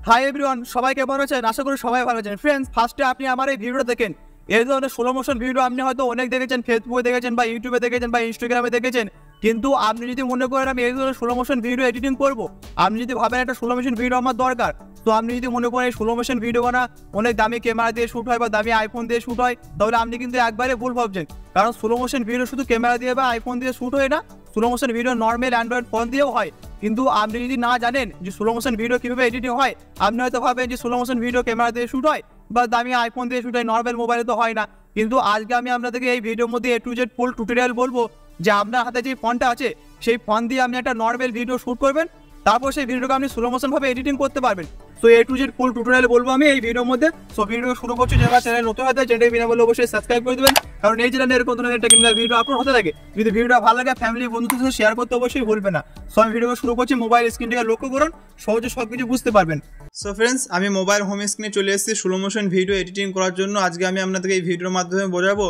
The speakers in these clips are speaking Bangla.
হাই এভরিওয়ান, সবাই কেমন আছেন? আশা করি সবাই ভালো আছেন। ফ্রেন্ডস, ফার্স্টে আপনি আমার এই ভিডিওটা দেখেন। এই ধরনের স্লো মোশন ভিডিও আপনি হয়তো অনেক দেখেছেন, ফেসবুকে দেখেছেন বা ইউটিউবে দেখেছেন বা ইনস্টাগ্রামে দেখেছেন। কিন্তু আপনি যদি মনে করেন আমি এই ধরনের স্লো মোশন ভিডিও এডিটিং করবো, আপনি যদি ভাবেন একটা স্লো মোশন ভিডিও আমার দরকার, তো আপনি যদি মনে করেন এই স্লো মোশন ভিডিও বানা অনেক দামি ক্যামেরা দিয়ে শ্যুট হয় বা দামি আইফোন দিয়ে শ্যুট হয়, তাহলে আপনি কিন্তু একবারে ভুল ভাবছেন। কারণ স্লো মোশন ভিডিও শুধু ক্যামেরা দিয়ে বা আইফোন দিয়ে শ্যুট হয় না, slow motion video normal Android phone দিয়েও হয়। কিন্তু আপনি যদি না জানেন যে স্লো মোশন ভিডিও কিভাবে এডিটিং হয়, আপনি হয়তো ভাবেন যে স্লো মোশন ভিডিও ক্যামেরা দিয়ে শ্যুট হয় বা দামি আইফোন দিয়ে শ্যুট হয়, নর্মাল মোবাইলে তো হয় না। কিন্তু আজকে আমি আপনাদেরকে এই ভিডিওর মধ্যে A to Z full tutorial বলবো যে আপনার হাতে যে ফোনটা আছে সেই ফোন দিয়ে আপনি একটা নর্মাল ভিডিও শ্যুট করবেন, তারপর সেই ভিডিওকে আপনি স্লো মোশন ভাবে এডিটিং করতে পারবেন। তো A to Z full tutorial বলবো আমি এই ভিডিওর মধ্যে। সো ভিডিও শুরু করছি। যারা চ্যানেল নতুন হতে চ্যানেলটি বিনা বলে অবশ্যই সাবস্ক্রাইব করে দেবেন, কারণ এই চ্যানেলে এরকম ধরনের টেকনিক্যাল ভিডিও আপলোড হতে থাকে। যদি ভিডিওটা ভালো লাগে ফ্যামিলি বন্ধুদের সাথে শেয়ার করতে অবশ্যই ভুলবেন না। সো আমি ভিডিও শুরু করছি। মোবাইল স্ক্রিনটাকে লক্ষ্য করুন, সহজে সবকিছু বুঝতে পারবেন। সো ফ্রেন্ডস, আমি মোবাইল হোম স্ক্রিনে চলে এসেছি স্লো মোশন ভিডিও এডিটিং করার জন্য। আজকে আমি আপনাদেরকে এই ভিডিওর মাধ্যমে বোঝাবো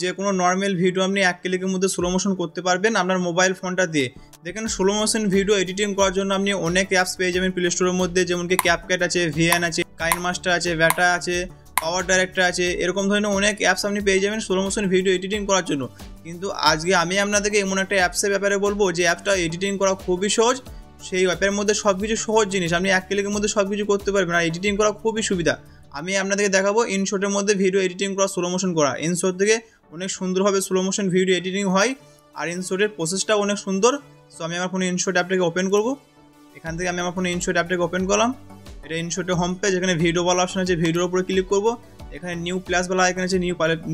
যে কোনো নর্মাল ভিডিও আপনি এক ক্লিকের মধ্যে স্লো মোশন করতে পারবেন আপনার মোবাইল ফোনটা দিয়ে। দেখেন, স্লো মোশন ভিডিও এডিটিং করার জন্য আপনি অনেক অ্যাপস পেয়ে যাবেন প্লে স্টোরের মধ্যে, যেমন কি ক্যাপকাট আছে, ভিএন আছে, কাইনমাস্টার আছে, ভ্যাটা আছে, পাওয়ার ডাইরেক্টর আছে। এরকম ধরনের অনেক অ্যাপস আপনি পেয়ে যাবেন স্লো মোশন ভিডিও এডিটিং করার জন্য। কিন্তু আজকে আমি আপনাদেরকে এমন একটা অ্যাপসের ব্যাপারে বলবো যে অ্যাপটা এডিটিং করা খুবই সহজ। সেই অ্যাপের মধ্যে সব কিছু সহজ জিনিস, আপনি এক ক্লিকের মধ্যে সব কিছু করতে পারবেন আর এডিটিং করা খুবই সুবিধা। আমি আপনাদেরকে দেখাবো ইনশটের মধ্যে ভিডিও এডিটিং করা, স্লো মোশন করা। ইনশট থেকে অনেক সুন্দরভাবে স্লো মোশন ভিডিও এডিটিং হয় আর ইনশটের প্রসেসটাও অনেক সুন্দর। সো আমি আমার ফোনে ইনশট অ্যাপটাকে ওপেন করবো। এখান থেকে আমি আমার ফোনে ইনশট অ্যাপটাকে ওপেন করলাম। এটা ইনশটের হোম পেজ। এখানে ভিডিও বলা অপশন আছে, ভিডিওর উপরে ক্লিক করবো। এখানে নিউ প্লাস বলা এখানে আছে,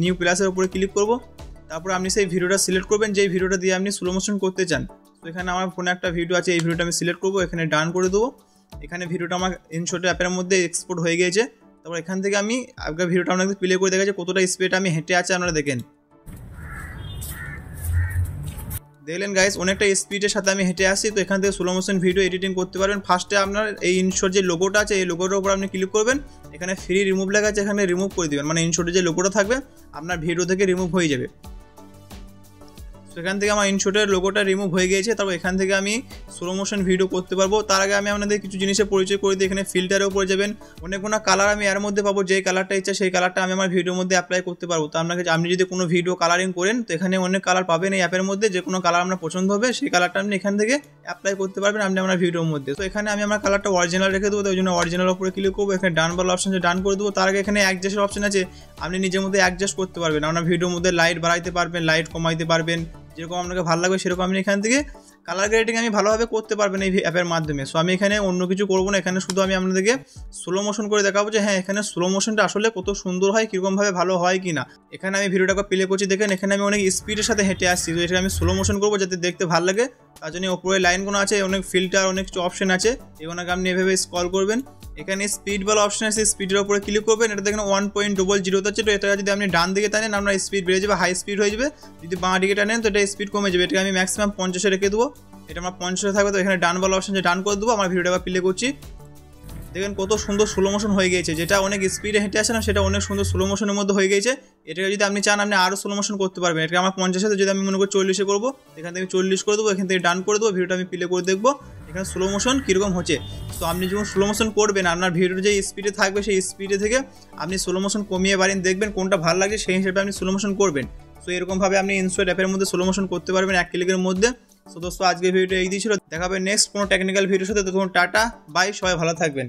নিউ প্লাসের উপরে ক্লিক করবো। তারপর আপনি সেই ভিডিওটা সিলেক্ট করবেন যেই ভিডিওটা দিয়ে আপনি স্লো মোশন করতে চান। তো এখানে আমার ফোনে একটা ভিডিও আছে, এই ভিডিওটা আমি সিলেক্ট করবো, এখানে ডান করে দেবো। এখানে ভিডিওটা আমার ইনশটের অ্যাপের মধ্যে এক্সপোর্ট হয়ে গিয়েছে। তারপর এখান থেকে আমি আপনার ভিডিওটা আপনাদের প্লে করে দেখাচ্ছি কতটা স্পিড আমি হেঁটে আছে, আপনারা দেখেন। দেখলেন গাইস, অনেকটা স্পিডের সাথে আমি হেঁটে আসছি। তো এখান থেকে স্লো মোশন ভিডিও এডিটিং করতে পারবেন। ফার্স্টে আপনার এই ইনশট যে লোগোটা আছে এই লোগোটার উপর আপনি ক্লিক করবেন। এখানে ফ্রি রিমুভ লেখা আছে, এখানে রিমুভ করে দেবেন, মানে ইনশটের যে লোগোটা থাকবে আপনার ভিডিও থেকে রিমুভ হয়ে যাবে। তো এখান থেকে আমার ইনশটের লোগোটা রিমুভ হয়ে গিয়েছে। তারপর এখান থেকে আমি স্লো মোশন ভিডিও করতে পারবো। তার আগে আমি আপনাদের কিছু জিনিসের পরিচয় করে দিই। এখানে ফিল্টারের উপরে যাবেন, অনেকগুলো কালার আমি এর মধ্যে পাবো। যেই কালারটা ইচ্ছা সেই কালারটা আমি আমার ভিডিওর মধ্যে অ্যাপ্লাই করতে পারবো। তো আপনি যদি কোনো ভিডিও কালারিং করেন তো এখানে অনেক কালার পাবেন এই অ্যাপের মধ্যে। যে কোনো কালার আপনার পছন্দ হবে সেই কালারটা আপনি এখান থেকে অ্যাপ্লাই করতে পারবেন আপনি আমার ভিডিওর মধ্যে। তো এখানে আমি আমার কালারটা অরিজিনাল রেখে দেবো, ওই জন্য অরিজিনাল উপরে ক্লিক করবো। এখানে ডান বলা অপশন আছে, ডান করে দেবো। তার আগে এখানে অ্যাডজাস্টের অপশন আছে, আপনি নিজের মধ্যে অ্যাডজাস্ট করতে পারবেন। আপনার ভিডিওর মধ্যে লাইট বাড়াইতে পারবেন, লাইট কমাইতে পারবেন, যেরকম আপনাকে ভালো লাগবে সেরকম আপনি এখান থেকে কালার গ্রেডিং আমি ভালোভাবে করতে পারবেন এই অ্যাপের মাধ্যমে। সো আমি এখানে অন্য কিছু করবো না, এখানে শুধু আমি আপনাদেরকে স্লো মোশন করে দেখাবো যে হ্যাঁ এখানে স্লো মোশনটা আসলে কত সুন্দর হয়, কীরকমভাবে ভালো হয় কি না। এখানে আমি ভিডিওটাকে প্লে করছি, দেখেন এখানে আমি অনেক স্পিডের সাথে হেঁটে আসছি। তো এটা আমি স্লো মোশন করবো যাতে দেখতে ভালো লাগে। তার জন্য ওপরে লাইনগুলো আছে, অনেক ফিল্টার, অনেক কিছু অপশন আছে, এগুলোকে আপনি এভাবে স্ক্রল করবেন। এখানে স্পিড বলা অপশন আছে, স্পিডের উপরে ক্লিক করবেন। এটা দেখেন 1.00 হচ্ছে। তো এটা যদি আপনি ডান দিকে টানেন আপনার স্পিড বেড়ে যাবে, হাই স্পিড হয়ে যাবে। যদি বাঁ দিকে টানেন তো এটা স্পিড কমে যাবে। এটাকে আমি ম্যাক্সিমাম 50-এ রেখে দেবো। এটা আমার 50-এ থাকবে। তো এখানে ডান বলা অপশন আছে, ডান করে দেবো। আমার ভিডিওটা প্লে করছি, দেখেন কত সুন্দর স্লো মোশন হয়ে গিয়েছে। যেটা অনেক স্পিডে হেঁটে আসে না সেটা অনেক সুন্দর স্লো মোশনের মধ্যে হয়ে গিয়েছে। এটাকে যদি আপনি চান আপনি আরও স্লো মোশন করতে পারবেন। এটা আমার 50-এ, যদি আমি মনে করি 40-এ করবো, এখান থেকে 40 করে দেবো, এখান থেকে ডান করে দেবো। ভিডিওটা আমি প্লে করে দেখবো এখানে স্লো মোশন কীরকম হচ্ছে। তো আপনি যখন স্লো মোশন করবেন আপনার ভিডিওর যে স্পিডে থাকবে সেই স্পিডে থেকে আপনি স্লো মোশন কমিয়ে বাড়িয়ে দেখবেন কোনটা ভালো লাগে, সেই হিসেবে আপনি স্লো মোশন করবেন। তো এরকমভাবে আপনি ইনশট অ্যাপের মধ্যে স্লো মোশন করতে পারবেন এক ক্লিকের মধ্যে। তো দোস্ত, আজকে ভিডিওটা এই দিয়েছিল। দেখাবে নেক্সট কোনো টেকনিক্যাল ভিডিওর সাথে। তখন টাটা বাই, সবাই ভালো থাকবেন।